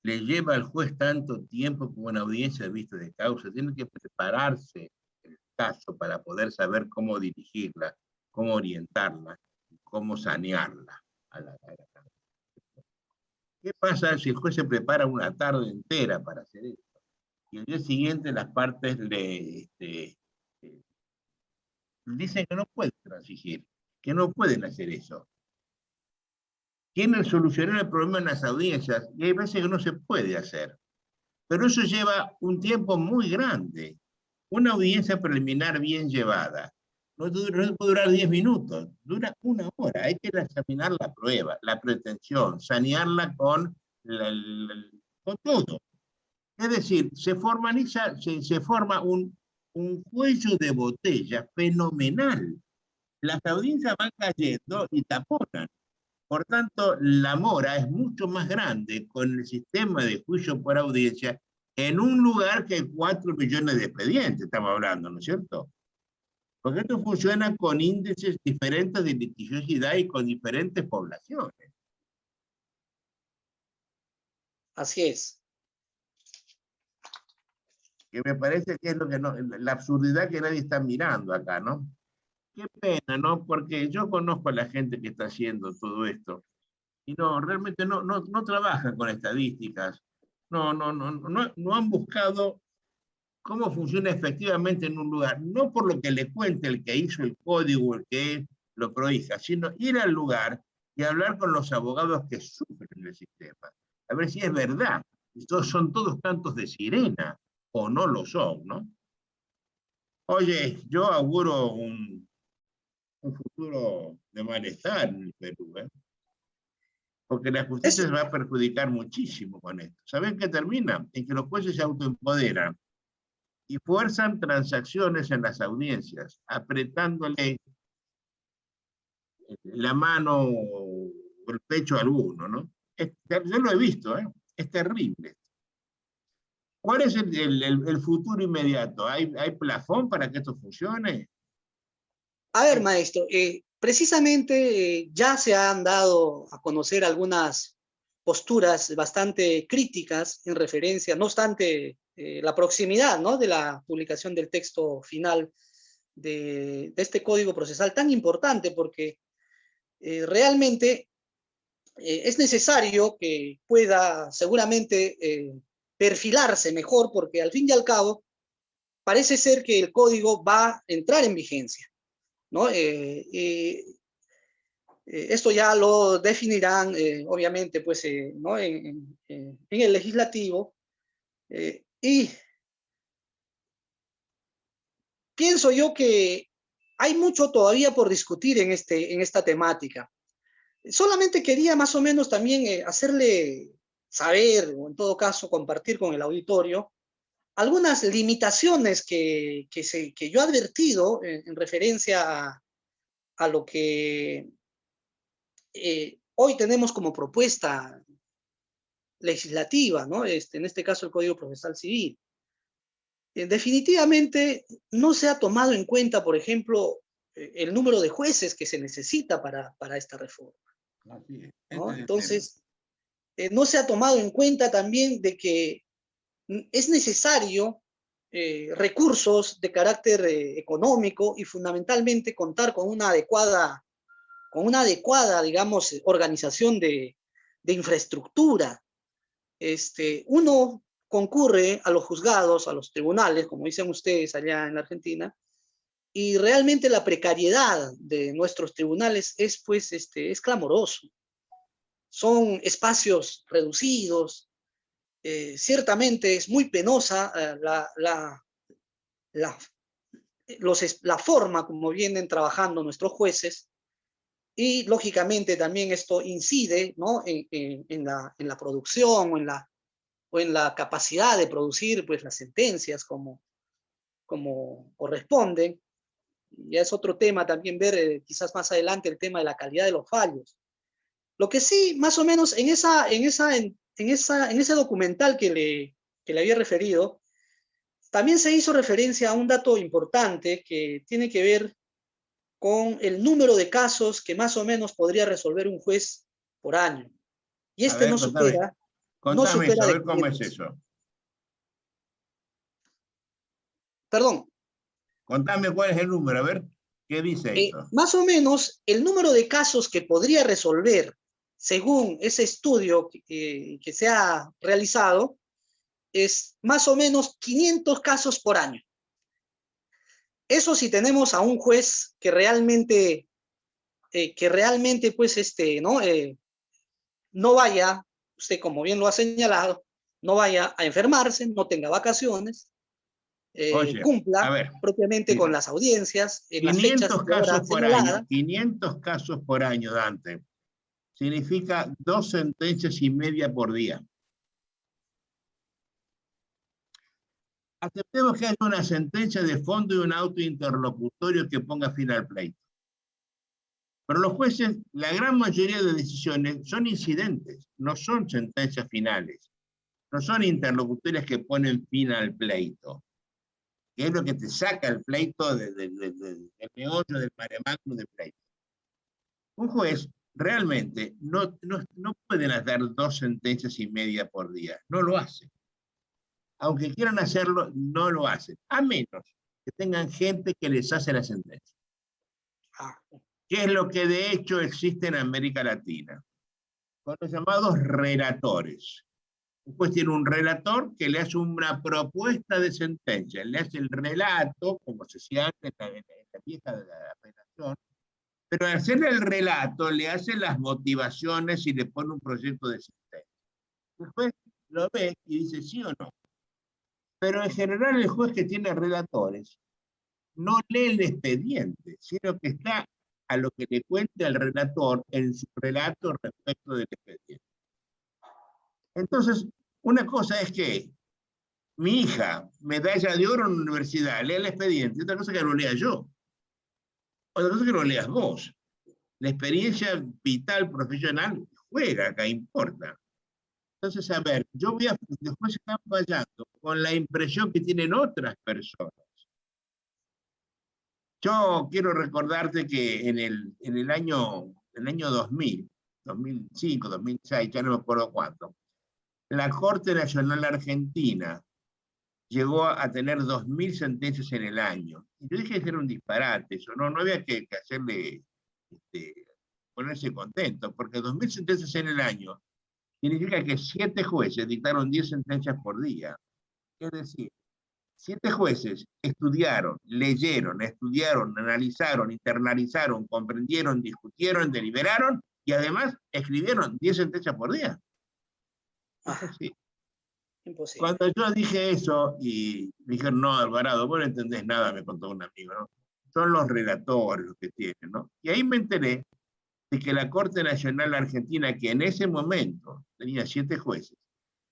le lleva al juez tanto tiempo como una audiencia de vista de causa? Tiene que prepararse el caso para poder saber cómo dirigirla, cómo orientarla, cómo sanearla a la ¿Qué pasa si el juez se prepara una tarde entera para hacer esto? Y el día siguiente las partes le dicen que no pueden transigir, que no pueden hacer eso. Quieren solucionar el problema en las audiencias y hay veces que no se puede hacer. Pero eso lleva un tiempo muy grande. Una audiencia preliminar bien llevada no puede durar 10 minutos, dura 1 hora. Hay que examinar la prueba, la pretensión, sanearla con todo. Es decir, se forma un cuello de botella fenomenal. Las audiencias van cayendo y taponan. Por tanto, la mora es mucho más grande con el sistema de juicio por audiencia en un lugar que hay 4 millones de expedientes, estamos hablando, ¿no es cierto? Porque esto funciona con índices diferentes de litigiosidad y con diferentes poblaciones. Así es. Que me parece que es lo que no, la absurdidad que nadie está mirando acá, ¿no? Qué pena, ¿no? Porque yo conozco a la gente que está haciendo todo esto y no, realmente no trabajan con estadísticas, no han buscado cómo funciona efectivamente en un lugar, no por lo que le cuente el que hizo el código, el que lo prohija, sino ir al lugar y hablar con los abogados que sufren el sistema, a ver si es verdad, estos son todos cantos de sirena, o no lo son, ¿no? Oye, yo auguro un futuro de malestar en el Perú, ¿eh? Porque la justicia se va a perjudicar muchísimo con esto. ¿Saben qué termina? En que los jueces se autoempoderan y fuerzan transacciones en las audiencias, apretándole la mano o el pecho a alguno, ¿no? Yo lo he visto, ¿eh? Es terrible. ¿Cuál es el futuro inmediato? ¿Hay plafón para que esto funcione? A ver, maestro, precisamente ya se han dado a conocer algunas posturas bastante críticas en referencia, no obstante la proximidad, ¿no?, de la publicación del texto final de este código procesal tan importante, porque realmente es necesario que pueda seguramente perfilarse mejor, porque al fin y al cabo parece ser que el código va a entrar en vigencia, ¿no? Esto ya lo definirán, obviamente, pues, ¿no?, en el legislativo. Y pienso yo que hay mucho todavía por discutir en esta temática. Solamente quería más o menos también hacerle saber, o en todo caso compartir con el auditorio, algunas limitaciones que yo he advertido en referencia a lo que hoy tenemos como propuesta legislativa, ¿no? En este caso el Código Procesal Civil. Definitivamente no se ha tomado en cuenta, por ejemplo, el número de jueces que se necesita para esta reforma, Así es. ¿no? Este es el tema. Entonces, no se ha tomado en cuenta también de que es necesario recursos de carácter económico y fundamentalmente contar con una adecuada, digamos, organización de infraestructura. Uno concurre a los juzgados, a los tribunales, como dicen ustedes allá en la Argentina, y realmente la precariedad de nuestros tribunales es, pues, es clamoroso. Son espacios reducidos, ciertamente es muy penosa la forma como vienen trabajando nuestros jueces, y lógicamente también esto incide, ¿no?, en la producción o en la capacidad de producir, pues, las sentencias como corresponden. Ya es otro tema también ver quizás más adelante el tema de la calidad de los fallos. Lo que sí, más o menos en ese documental que le había referido, también se hizo referencia a un dato importante que tiene que ver con el número de casos que más o menos podría resolver un juez por año. Y A ver, no contame eso, supera a de ver cómo es 500. eso. Perdón, Contame cuál es el número, a ver, ¿qué dice eso? más o menos el número de casos que podría resolver según ese estudio que se ha realizado es más o menos 500 casos por año. Eso si tenemos a un juez que realmente pues, no vaya, usted como bien lo ha señalado, no vaya a enfermarse, no tenga vacaciones, Oye, a cumpla ver, propiamente con las audiencias en las fechas 500 y casos horas por año, señaladas. 500 casos por año, Dante, significa 2 sentencias y media por día. Aceptemos que haya una sentencia de fondo y un auto interlocutorio que ponga fin al pleito. Pero los jueces, la gran mayoría de decisiones son incidentes, no son sentencias finales, no son interlocutorias que ponen fin al pleito, que es lo que te saca el pleito del meollo del mare magnum del pleito. Un juez realmente no puede hacer 2 sentencias y media por día, no lo hace. Aunque quieran hacerlo, no lo hacen, a menos que tengan gente que les hace la sentencia. ¿Qué es lo que de hecho existe en América Latina? Con los llamados relatores. Un juez tiene un relator que le hace una propuesta de sentencia, le hace el relato, como se hacía antes en la vieja de la apelación, pero al hacer el relato le hace las motivaciones y le pone un proyecto de sentencia. El juez lo ve y dice sí o no. Pero en general el juez que tiene relatores no lee el expediente, sino que está a lo que le cuente al relator en su relato respecto del expediente. Entonces, una cosa es que mi hija, medalla de oro en la universidad, lea el expediente, otra cosa es que lo lea yo, otra cosa es que lo leas vos. La experiencia vital, profesional, juega acá, importa. Entonces, a ver, los jueces están fallando con la impresión que tienen otras personas. Yo quiero recordarte que en el año 2000, 2005, 2006, ya no me acuerdo cuánto, la Corte Nacional Argentina llegó a tener 2000 sentencias en el año. Y yo dije que era un disparate, eso no había que hacerle, ponerse contento, porque 2000 sentencias en el año significa que 7 jueces dictaron 10 sentencias por día. Es decir, 7 jueces estudiaron, leyeron, analizaron, internalizaron, comprendieron, discutieron, deliberaron y además escribieron 10 sentencias por día. Imposible. Cuando yo dije eso y me dijeron, no, Alvarado, vos no entendés nada, me contó un amigo, ¿no? Son los relatores los que tienen, ¿no? Y ahí me enteré de que la Corte Nacional Argentina, que en ese momento tenía 7 jueces,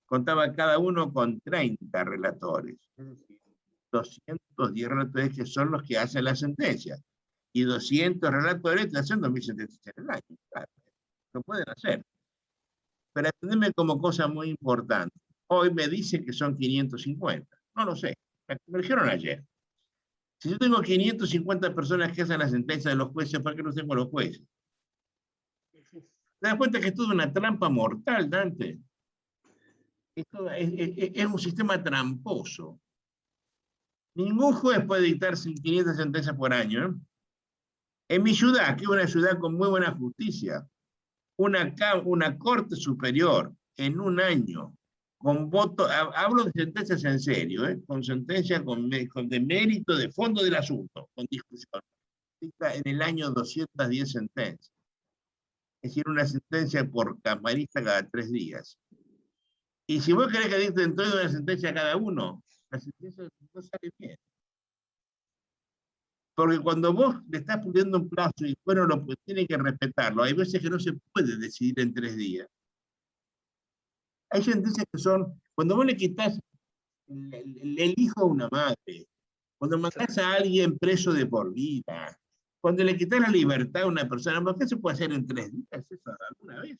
contaba cada uno con 30 relatores. Es decir, 210 relatores que son los que hacen la sentencia. Y 200 relatores que hacen 2000 sentencias en el año. Claro, lo pueden hacer. Pero atendeme como cosa muy importante. Hoy me dice que son 550. No lo sé. Me dijeron ayer. Si yo tengo 550 personas que hacen la sentencia de los jueces, ¿para qué no tengo los jueces? ¿Te das cuenta que esto es una trampa mortal, Dante? Esto es un sistema tramposo. Ningún juez puede dictar 500 sentencias por año. En mi ciudad, que es una ciudad con muy buena justicia, una corte superior en un año, con voto, hablo de sentencias en serio, con sentencia de mérito, de fondo del asunto, con discusión, dicta en el año 210 sentencias. Es decir, una sentencia por camarista cada 3 días. Y si vos querés que dicten toda una sentencia cada uno, la sentencia no sale bien. Porque cuando vos le estás poniendo un plazo y bueno, tienen que respetarlo, hay veces que no se puede decidir en 3 días. Hay sentencias que son, cuando vos le quitas el hijo a una madre, cuando matás a alguien preso de por vida, cuando le quitas la libertad a una persona, ¿por qué se puede hacer en 3 días eso alguna vez?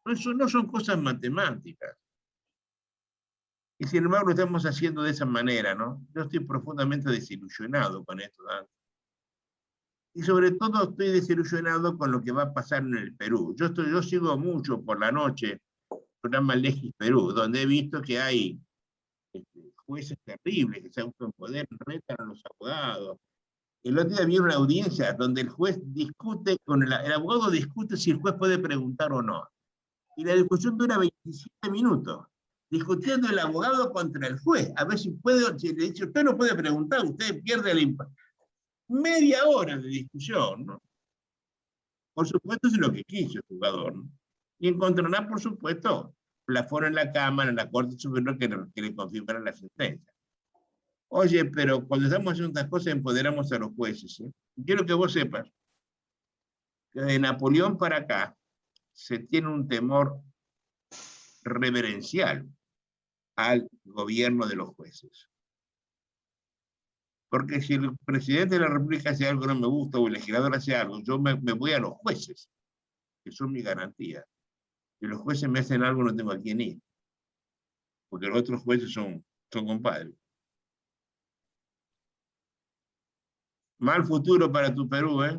Eso no son cosas matemáticas. Y sin embargo lo estamos haciendo de esa manera, ¿no? Yo estoy profundamente desilusionado con esto, ¿no? Y sobre todo estoy desilusionado con lo que va a pasar en el Perú. Yo sigo mucho por la noche el programa Legis Perú, donde he visto que hay jueces terribles que se autoempoderan, retan a los abogados. El otro día vi una audiencia donde el juez discute, el abogado discute si el juez puede preguntar o no. Y la discusión dura 27 minutos, discutiendo el abogado contra el juez. A ver si le dice, usted no puede preguntar, usted pierde el impacto. Media hora de discusión, ¿no? Por supuesto, es lo que quiso el jugador, ¿no? Y encontrará, por supuesto, la foro en la Cámara, en la Corte Superior, que le confirmará la sentencia. Oye, pero cuando estamos haciendo estas cosas, empoderamos a los jueces, ¿eh? Quiero que vos sepas que de Napoleón para acá se tiene un temor reverencial al gobierno de los jueces. Porque si el presidente de la República hace algo que no me gusta o el legislador hace algo, yo me voy a los jueces, que son mi garantía. Si los jueces me hacen algo, no tengo a quién ir. Porque los otros jueces son compadres. Mal futuro para tu Perú, ¿eh?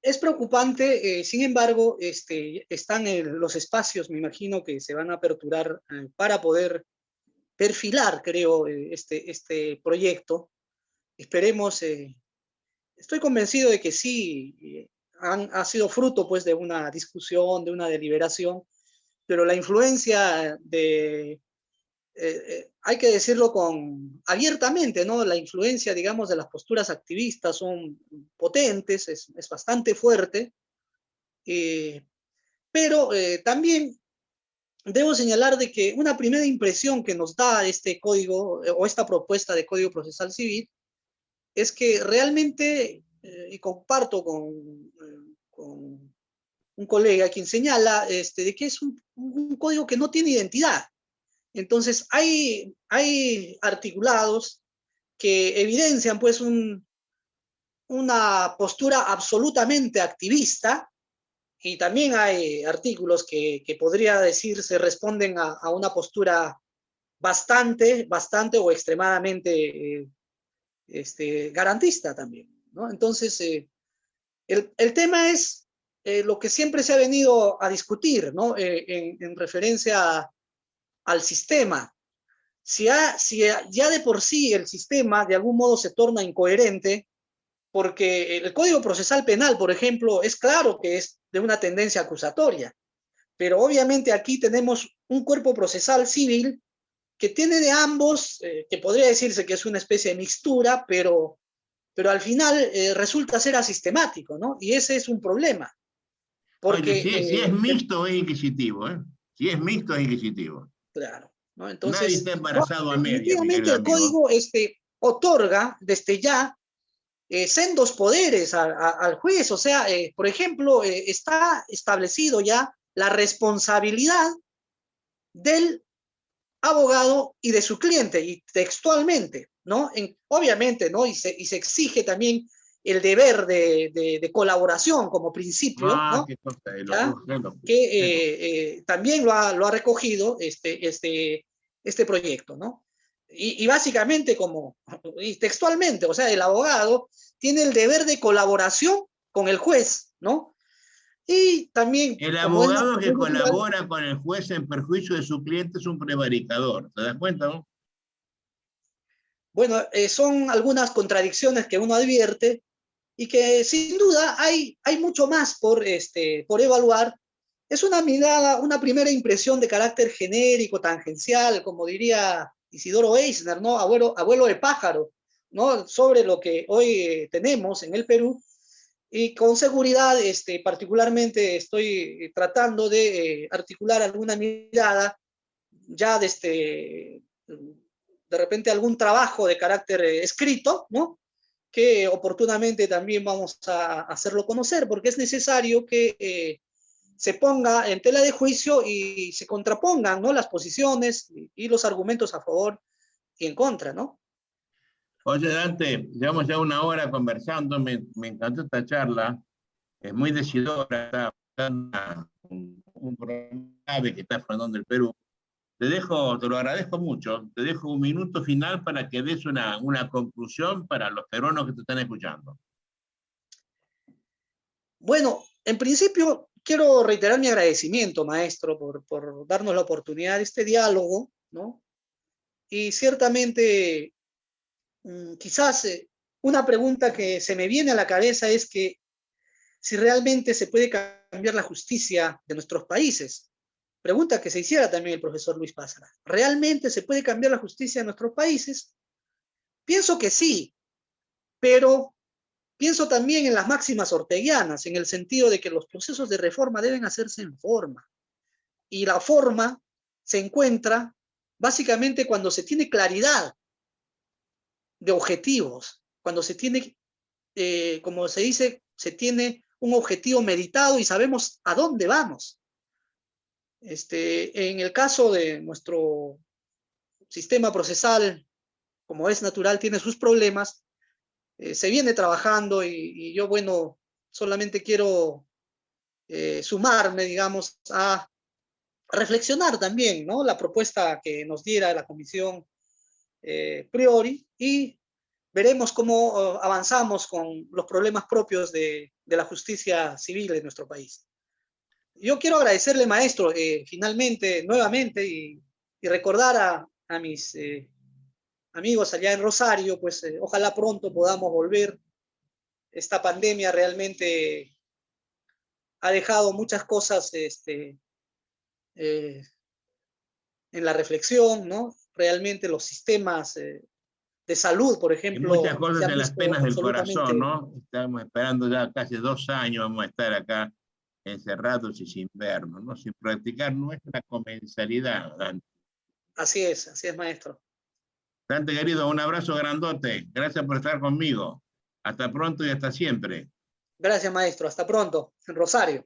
Es preocupante, sin embargo, están los espacios, me imagino, que se van a aperturar para poder perfilar, creo, este proyecto. Esperemos, estoy convencido de que sí, ha sido fruto pues de una discusión, de una deliberación, pero la influencia hay que decirlo abiertamente, ¿no? La influencia, digamos, de las posturas activistas son potentes, es bastante fuerte, pero también debo señalar de que una primera impresión que nos da este código o esta propuesta de Código Procesal Civil es que realmente, y comparto con un colega quien señala de que es un código que no tiene identidad. Entonces, hay articulados que evidencian pues una postura absolutamente activista, y también hay artículos que podría decirse responden a una postura bastante o extremadamente garantista también, ¿no? Entonces, el tema es lo que siempre se ha venido a discutir, ¿no? En referencia al sistema. Si ya de por sí el sistema de algún modo se torna incoherente, porque el Código Procesal Penal, por ejemplo, es claro que es de una tendencia acusatoria, pero obviamente aquí tenemos un cuerpo procesal civil que tiene de ambos, que podría decirse que es una especie de mixtura, pero al final resulta ser asistemático, ¿no? Y ese es un problema. Porque, Oye, si es mixto es inquisitivo, ¿eh? Si es mixto es inquisitivo. claro, ¿no? Nadie Entonces, está no, embarazado a media, mi definitivamente querido el amigo. código otorga desde ya sendos poderes al juez. O sea, por ejemplo, está establecido ya la responsabilidad del abogado y de su cliente, y textualmente, ¿no? Obviamente, ¿no? Y se exige también el deber de colaboración como principio, Ah, ¿no? qué cosa, ¿Ya? lo Que también lo ha recogido este proyecto, ¿no? Y básicamente y textualmente, o sea, el abogado tiene el deber de colaboración con el juez, ¿no? Y también, El como es abogado que natural, colabora con el juez en perjuicio de su cliente es un prevaricador. ¿Te das cuenta, no? bueno, son algunas contradicciones que uno advierte y que sin duda hay mucho más por evaluar. Es una mirada, una primera impresión de carácter genérico, tangencial, como diría Isidoro Eisner, ¿no? Abuelo de pájaro, ¿no? Sobre lo que hoy tenemos en el Perú. Y con seguridad, particularmente estoy tratando de articular alguna mirada ya de repente algún trabajo de carácter escrito, ¿no? Que oportunamente también vamos a hacerlo conocer, porque es necesario que se ponga en tela de juicio y se contrapongan, ¿no? Las posiciones y los argumentos a favor y en contra, ¿no? Oye, Dante, llevamos ya una hora conversando, me encantó esta charla, es muy decidora, está un problema grave que está afrontando el Perú. Te lo agradezco mucho, te dejo un minuto final para que des una conclusión para los peruanos que te están escuchando. Bueno, en principio quiero reiterar mi agradecimiento, maestro, por darnos la oportunidad de este diálogo, ¿no? Y ciertamente, quizás una pregunta que se me viene a la cabeza es que si realmente se puede cambiar la justicia de nuestros países. Pregunta que se hiciera también el profesor Luis Pázara. ¿Realmente se puede cambiar la justicia de nuestros países? Pienso que sí, pero pienso también en las máximas orteguianas, en el sentido de que los procesos de reforma deben hacerse en forma. Y la forma se encuentra básicamente cuando se tiene claridad de objetivos, cuando se tiene, como se dice, se tiene un objetivo meditado y sabemos a dónde vamos. En el caso de nuestro sistema procesal, como es natural, tiene sus problemas, se viene trabajando y yo, bueno, solamente quiero sumarme, digamos, a reflexionar también, ¿no? La propuesta que nos diera la comisión priori, y veremos cómo avanzamos con los problemas propios de la justicia civil de nuestro país. Yo quiero agradecerle, maestro, finalmente, nuevamente, y recordar a mis amigos allá en Rosario, pues ojalá pronto podamos volver. Esta pandemia realmente ha dejado muchas cosas eh, en la reflexión, ¿no? Realmente los sistemas de salud, por Y muchas ejemplo, se cosas han en las visto penas del corazón, absolutamente. ¿no? Estamos esperando ya casi 2 años, vamos a estar acá encerrados y sin vernos, ¿no? Sin practicar nuestra comensalidad. Así es, maestro. Dante querido, un abrazo grandote. Gracias por estar conmigo. Hasta pronto y hasta siempre. Gracias, maestro. Hasta pronto, en Rosario.